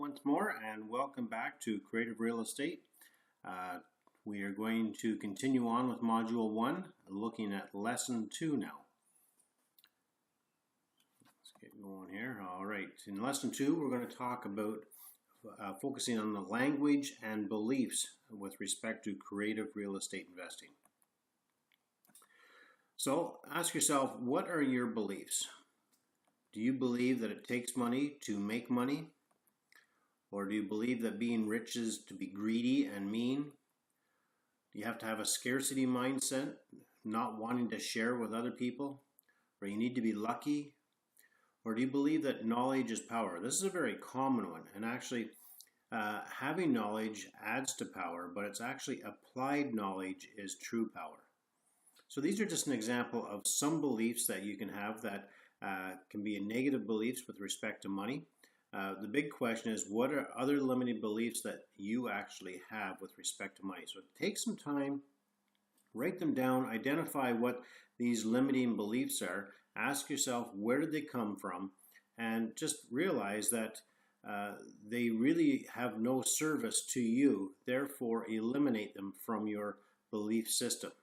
once more, and welcome back to Creative Real Estate. We are going to continue on with Module 1, looking at Lesson 2 now. Let's get going here. All right, in Lesson 2 we're going to talk about focusing on the language and beliefs with respect to creative real estate investing. So ask yourself, what are your beliefs? Do you believe that it takes money to make money? Or do you believe that being rich is to be greedy and mean? Do you have to have a scarcity mindset, not wanting to share with other people? Or you need to be lucky? Or do you believe that knowledge is power? This is a very common one, and actually having knowledge adds to power, but it's actually applied knowledge is true power. So these are just an example of some beliefs that you can have that can be negative beliefs with respect to money. The big question is, what are other limiting beliefs that you actually have with respect to money? So take some time, write them down, identify what these limiting beliefs are, ask yourself where did they come from, and just realize that they really have no service to you, therefore eliminate them from your belief system.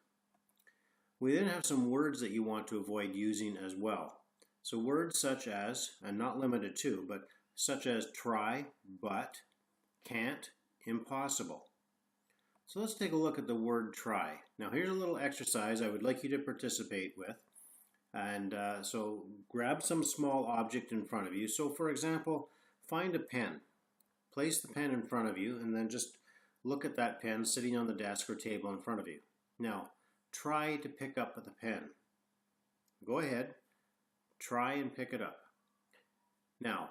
We then have some words that you want to avoid using as well. So words such as, and not limited to, but such as try, but, can't, impossible. So let's take a look at the word try. Now here's a little exercise I would like you to participate with. And so grab some small object in front of you. So for example, find a pen. Place the pen in front of you and then just look at that pen sitting on the desk or table in front of you. Now, try to pick up the pen. Go ahead, try and pick it up. Now,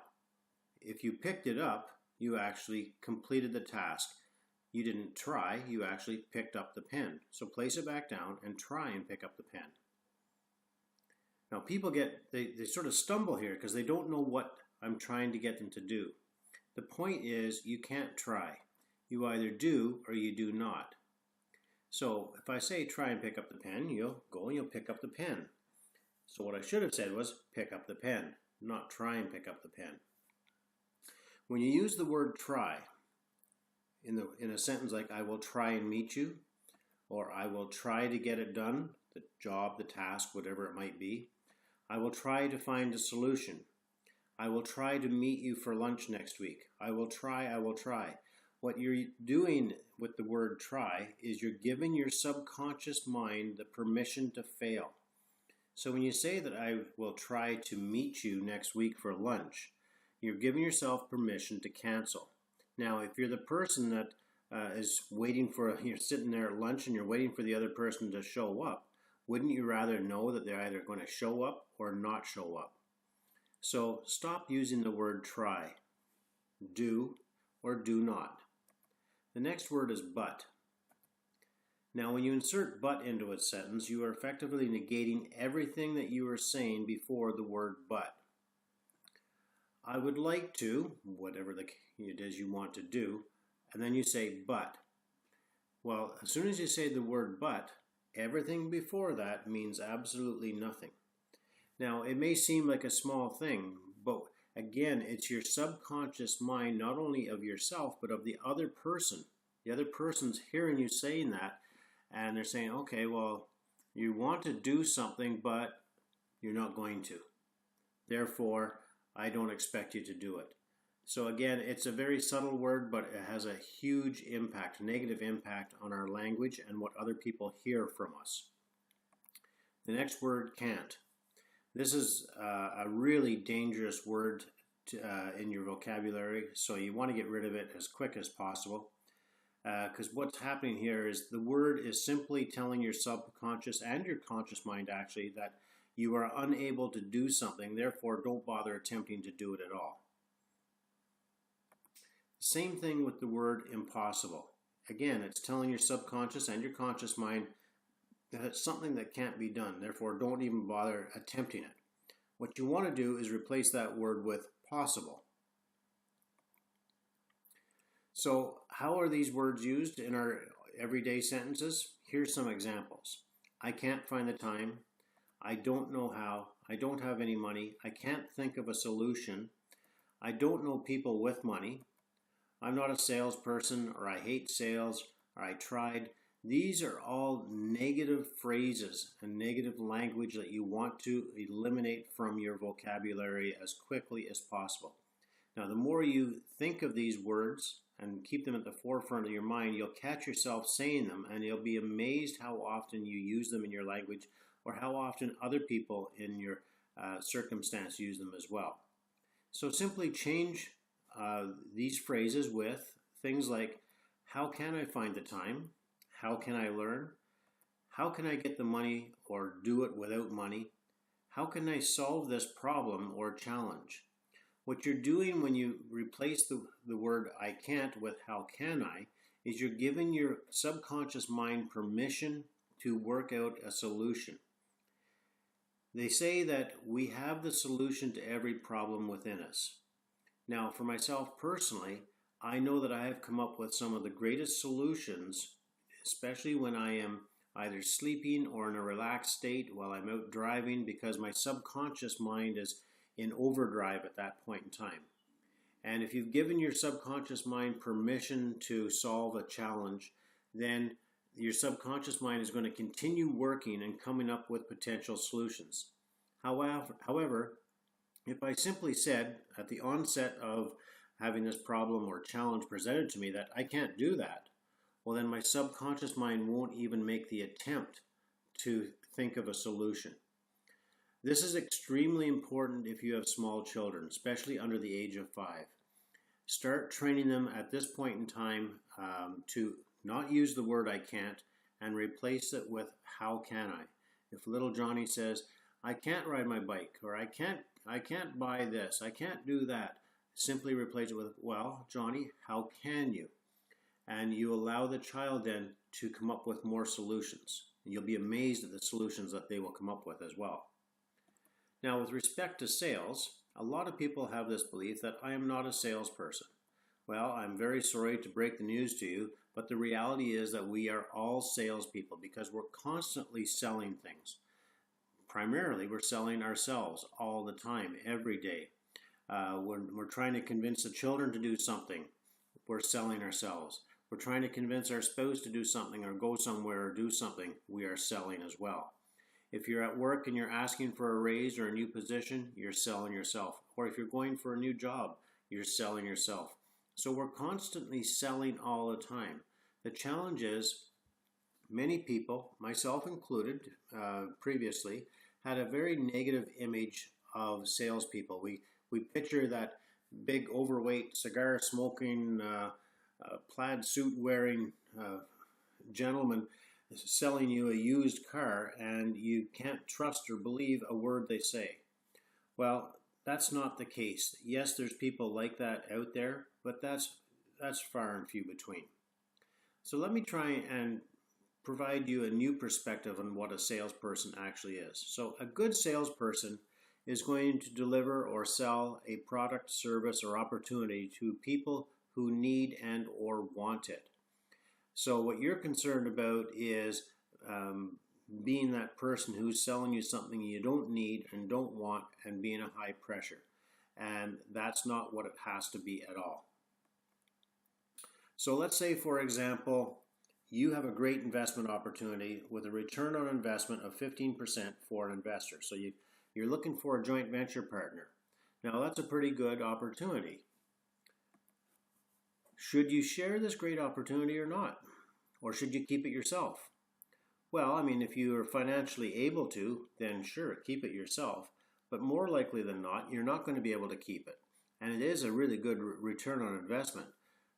if you picked it up, you actually completed the task. You didn't try, you actually picked up the pen. So place it back down and try and pick up the pen. Now people they sort of stumble here because they don't know what I'm trying to get them to do. The point is, you can't try. You either do or you do not. So if I say try and pick up the pen, you'll go and you'll pick up the pen. So what I should have said was pick up the pen, not try and pick up the pen. When you use the word try in a sentence like I will try and meet you, or I will try to get it done, the job, the task, whatever it might be, I will try to find a solution. I will try to meet you for lunch next week. I will try, I will try. What you're doing with the word try is you're giving your subconscious mind the permission to fail. So when you say that I will try to meet you next week for lunch, you're giving yourself permission to cancel. Now, if you're the person that is waiting for, you're sitting there at lunch and you're waiting for the other person to show up, wouldn't you rather know that they're either going to show up or not show up? So stop using the word try. Do or do not. The next word is but. Now when you insert but into a sentence, you are effectively negating everything that you are saying before the word but. I would like to, whatever it is you want to do, and then you say but. Well, as soon as you say the word but, everything before that means absolutely nothing. Now it may seem like a small thing, but again, it's your subconscious mind, not only of yourself, but of the other person. The other person's hearing you saying that, and they're saying, okay, well, you want to do something, but you're not going to. Therefore, I don't expect you to do it. So again, it's a very subtle word, but it has a huge impact, negative impact on our language and what other people hear from us. The next word, can't. This is a really dangerous word in your vocabulary, so you want to get rid of it as quick as possible. Because what's happening here is the word is simply telling your subconscious and your conscious mind actually that you are unable to do something, therefore don't bother attempting to do it at all. Same thing with the word impossible. Again, it's telling your subconscious and your conscious mind that it's something that can't be done, therefore don't even bother attempting it. What you want to do is replace that word with possible. So how are these words used in our everyday sentences? Here's some examples. I can't find the time. I don't know how. I don't have any money. I can't think of a solution. I don't know people with money. I'm not a salesperson, or I hate sales, or I tried. These are all negative phrases and negative language that you want to eliminate from your vocabulary as quickly as possible. Now, the more you think of these words and keep them at the forefront of your mind, you'll catch yourself saying them, and you'll be amazed how often you use them in your language, or how often other people in your circumstance use them as well. So simply change these phrases with things like, how can I find the time? How can I learn? How can I get the money or do it without money? How can I solve this problem or challenge? What you're doing when you replace the word I can't with how can I is you're giving your subconscious mind permission to work out a solution. They say that we have the solution to every problem within us. Now, for myself personally, I know that I have come up with some of the greatest solutions, especially when I am either sleeping or in a relaxed state while I'm out driving, because my subconscious mind is in overdrive at that point in time. And if you've given your subconscious mind permission to solve a challenge, then your subconscious mind is going to continue working and coming up with potential solutions. However, if I simply said at the onset of having this problem or challenge presented to me that I can't do that, well, then my subconscious mind won't even make the attempt to think of a solution. This is extremely important if you have small children, especially under the age of 5. Start training them at this point in time to not use the word I can't and replace it with how can I. If little Johnny says, I can't ride my bike, or I can't buy this, I can't do that, simply replace it with, well, Johnny, how can you? And you allow the child then to come up with more solutions. And you'll be amazed at the solutions that they will come up with as well. Now, with respect to sales, a lot of people have this belief that I am not a salesperson. Well, I'm very sorry to break the news to you, but the reality is that we are all salespeople because we're constantly selling things. Primarily, we're selling ourselves all the time, every day. When we're trying to convince the children to do something, we're selling ourselves. We're trying to convince our spouse to do something or go somewhere or do something, we are selling as well. If you're at work and you're asking for a raise or a new position, you're selling yourself. Or if you're going for a new job, you're selling yourself. So we're constantly selling all the time. The challenge is many people, myself included previously, had a very negative image of salespeople. We picture that big overweight cigar smoking plaid suit wearing gentleman selling you a used car, and you can't trust or believe a word they say. Well, that's not the case. Yes, there's people like that out there, but that's far and few between. So let me try and provide you a new perspective on what a salesperson actually is. So a good salesperson is going to deliver or sell a product, service, or opportunity to people who need and or want it. So what you're concerned about is being that person who's selling you something you don't need and don't want and being a high pressure. And that's not what it has to be at all. So let's say, for example, you have a great investment opportunity with a return on investment of 15% for an investor. So you're looking for a joint venture partner. Now that's a pretty good opportunity. Should you share this great opportunity or not? Or should you keep it yourself? Well, I mean, if you are financially able to, then sure, keep it yourself. But more likely than not, you're not going to be able to keep it. And it is a really good return on investment.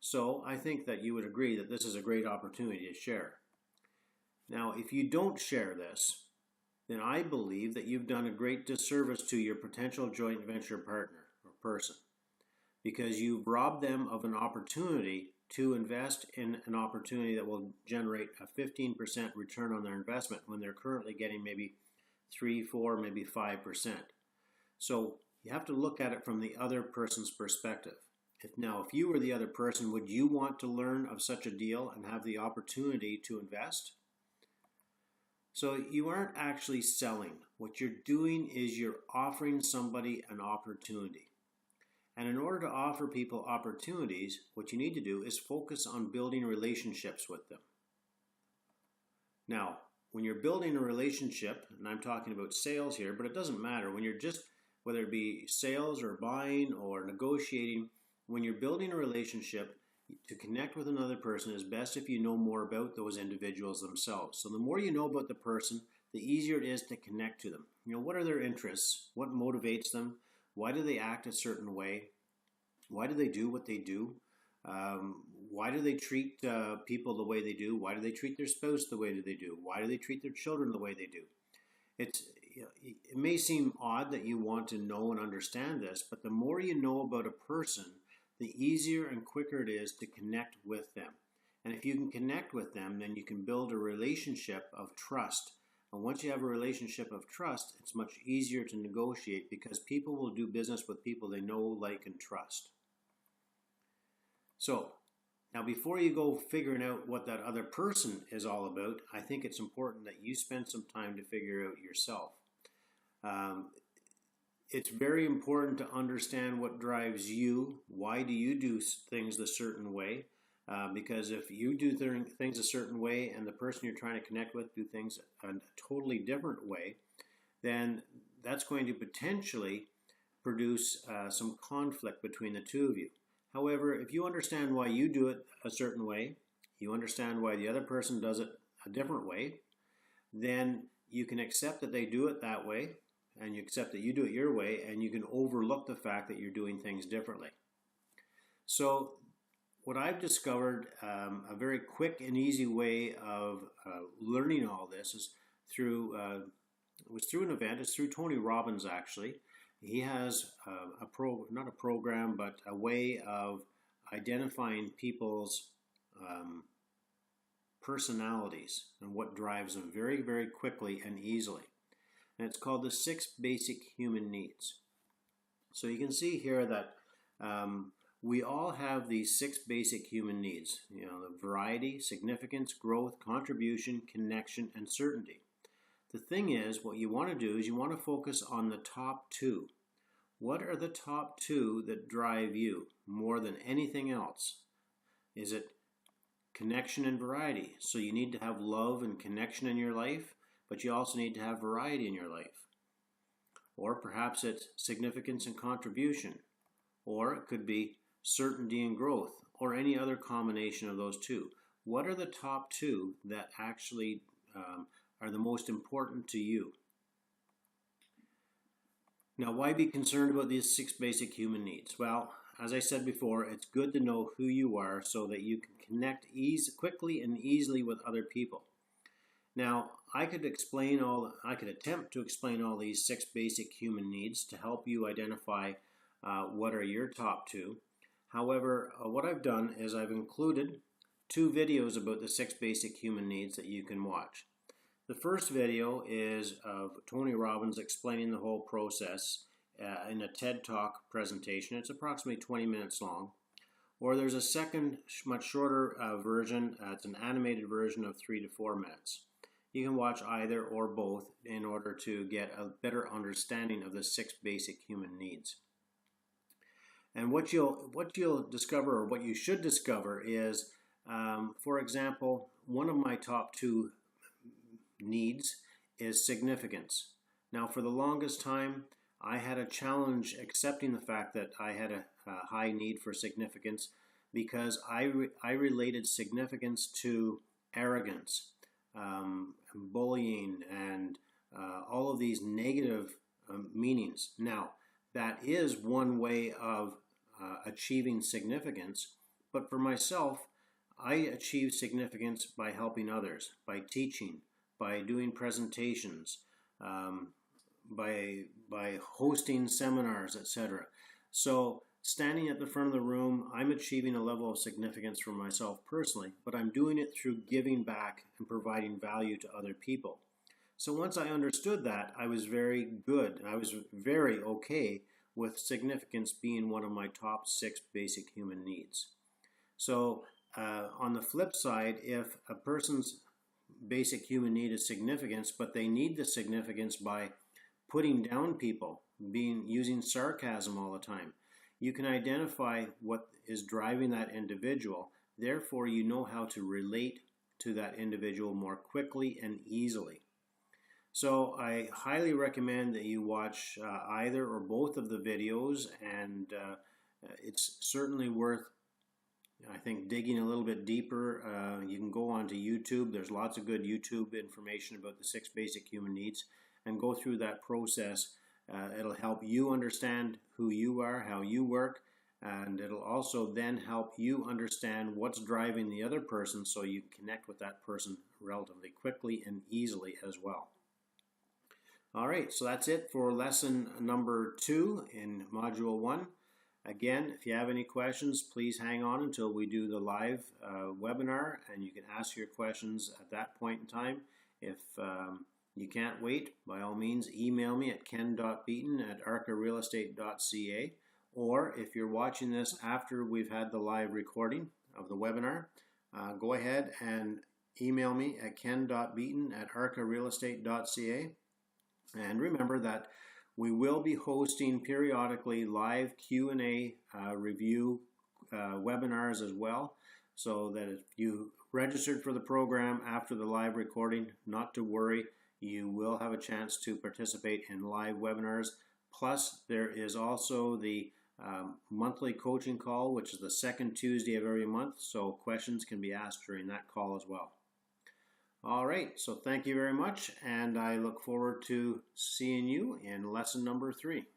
So I think that you would agree that this is a great opportunity to share. Now, if you don't share this, then I believe that you've done a great disservice to your potential joint venture partner or person, because you've robbed them of an opportunity to invest in an opportunity that will generate a 15% return on their investment when they're currently getting maybe 3, 4, maybe 5%. So you have to look at it from the other person's perspective. If you were the other person, would you want to learn of such a deal and have the opportunity to invest? So you aren't actually selling. What you're doing is you're offering somebody an opportunity. And in order to offer people opportunities, what you need to do is focus on building relationships with them. Now, when you're building a relationship, and I'm talking about sales here, but it doesn't matter. When you're just, whether it be sales or buying or negotiating, when you're building a relationship, to connect with another person is best if you know more about those individuals themselves. So the more you know about the person, the easier it is to connect to them. You know, what are their interests? What motivates them? Why do they act a certain way? Why do they do what they do? Why do they treat people the way they do? Why do they treat their spouse the way that they do? Why do they treat their children the way they do? It may seem odd that you want to know and understand this, but the more you know about a person, the easier and quicker it is to connect with them. And if you can connect with them, then you can build a relationship of trust. And once you have a relationship of trust, it's much easier to negotiate because people will do business with people they know, like, and trust. So, now before you go figuring out what that other person is all about, I think it's important that you spend some time to figure out yourself. It's very important to understand what drives you. Why do you do things a certain way? Because if you do things a certain way and the person you're trying to connect with do things a totally different way, then that's going to potentially produce some conflict between the two of you. However, if you understand why you do it a certain way, you understand why the other person does it a different way, then you can accept that they do it that way, and you accept that you do it your way, and you can overlook the fact that you're doing things differently. So what I've discovered, a very quick and easy way of learning all this is through, it was through an event. It's through Tony Robbins, actually. He has not a program, but a way of identifying people's personalities and what drives them very, very quickly and easily. And it's called the 6 Basic Human Needs. So you can see here that we all have these 6 basic human needs. You know, the variety, significance, growth, contribution, connection, and certainty. The thing is, what you want to do is you want to focus on the top 2. What are the top 2 that drive you more than anything else? Is it connection and variety? So you need to have love and connection in your life, but you also need to have variety in your life. Or perhaps it's significance and contribution. Or it could be certainty and growth, or any other combination of those 2. What are the top 2 that actually are the most important to you? Now, why be concerned about these 6 basic human needs? Well, as I said before, it's good to know who you are so that you can connect quickly and easily with other people. Now, I could attempt to explain all these 6 basic human needs to help you identify what are your top 2. However, what I've done is I've included 2 videos about the 6 basic human needs that you can watch. The first video is of Tony Robbins explaining the whole process in a TED Talk presentation. It's approximately 20 minutes long. Or there's a second, much shorter version. It's an animated version of 3 to 4 minutes. You can watch either or both in order to get a better understanding of the 6 basic human needs. And what you'll discover, or what you should discover, is, for example, one of my top 2 needs is significance. Now, for the longest time, I had a challenge accepting the fact that I had a high need for significance because I related significance to arrogance, bullying, and all of these negative meanings. Now, that is one way of achieving significance, but for myself, I achieve significance by helping others, by teaching, by doing presentations, by hosting seminars, etc. So standing at the front of the room, I'm achieving a level of significance for myself personally, but I'm doing it through giving back and providing value to other people. So once I understood that, I was very good. I was very okay with significance being one of my top 6 basic human needs. So on the flip side, if a person's basic human need is significance, but they need the significance by putting down people, using sarcasm all the time, you can identify what is driving that individual. Therefore, you know how to relate to that individual more quickly and easily. So I highly recommend that you watch either or both of the videos, and it's certainly worth, I think, digging a little bit deeper. You can go onto YouTube. There's lots of good YouTube information about the 6 basic human needs, and go through that process. It'll help you understand who you are, how you work, and it'll also then help you understand what's driving the other person, so you can connect with that person relatively quickly and easily as well. All right, so that's it for lesson number 2 in module 1. Again, if you have any questions, please hang on until we do the live webinar, and you can ask your questions at that point in time. If you can't wait, by all means, email me at ken.beaton@arcarealestate.ca, or if you're watching this after we've had the live recording of the webinar, go ahead and email me at ken.beaton@arcarealestate.ca. And remember that we will be hosting periodically live Q&A review webinars as well, so that if you registered for the program after the live recording, not to worry, you will have a chance to participate in live webinars. Plus, there is also the monthly coaching call, which is the second Tuesday of every month, so questions can be asked during that call as well. All right, so thank you very much, and I look forward to seeing you in lesson number 3.